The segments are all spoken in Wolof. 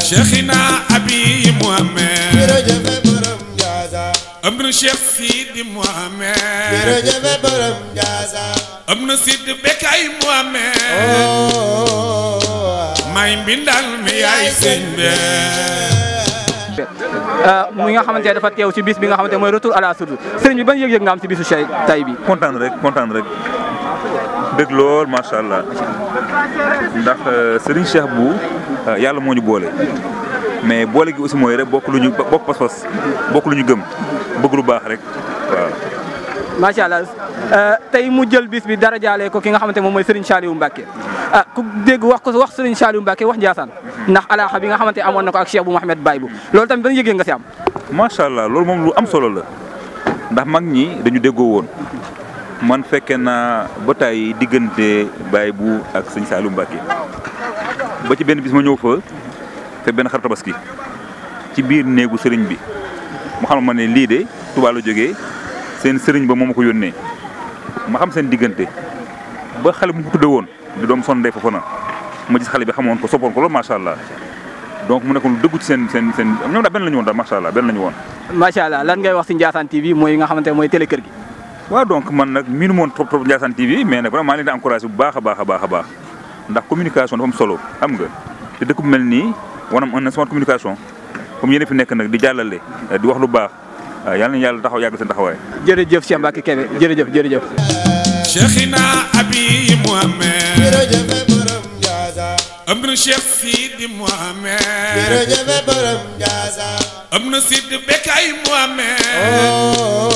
Cheikhina Abi Mohamed jërëjëf borom Ndiassa am na Cheikh Sidi Mohamed jërëjëf borom Ndiassa am na Sidi Bekay Mohamed may mbindal mi yaay sëñ be mi nga xamante ne dafa teew ci bis bi nga xamante ne mooy retour à la source sëriñ bi ban yëg-yëg nga am ci bisu tay bi. kontaan rek dëgg lool macha allah ndax Serigne Cheikh bu yàlla moo ñu boole mais boole gi aussi mooy rek bokk pas-pas bokk lu ñu gëm bëgg lu baax rek waaw. macha allah tey mu jël bis bi dara jaale ko ki nga xamante moom mooy Serigne Saliou Mbacké ku dégg wax Serigne Saliou Mbacké wax Ndiassane ndax alaaxa bi nga xamante amoon na ko ak Cheikh bu Mouhamed Baye bu loolu tamit ban yëgee nga si am. macha allah loolu moom lu am solo la ndax mag ñi dañu déggoo woon man fekkee naa ba tey diggante Baye bu ak sëñ Saliou Mbacké ba ci benn bis ma ñëw fa te benn xar tabaski ci biir néegu sëriñ bi mu xam ma ne lii de Touba la jógee seen sëriñ ba moo ma ko yónnee ma xam seen diggante ba xale bu mu ko tudde woon di doom son day fa na ma gis xale bi xamoon ko soppoon ko loolu macha allah donc mu nekkoon lu dëggu ci seen ñoom daal benn la ñu woon daal macha allah benn la ñu woon. macha allah lan ngay wax ci Ndiassane TV mooy nga xamante ne mooy télé kër gi. waaw donc man nag miinu moon trop Ndiassane TV mais nag vraiment leen di encouragé bu baax a baax ndax communication dafa am solo xam nga te dëkk bu mel nii wanam un instant communication comme yéen a fi nekk nag di jàllale di wax lu baax yàlla na yàlla taxaw yàgg seen taxawaay. jërëjëf Cheikh Mbacké Kébé jërëjëf. Cheikhina Abi Mohamed jërëjëf borom Ndiassa am na Cheikh Sidi Mohamed jërëjëf borom Ndiassa am na Sidi Bekay Mohamed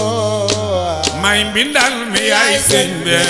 may mbindal mi yaay sëñ be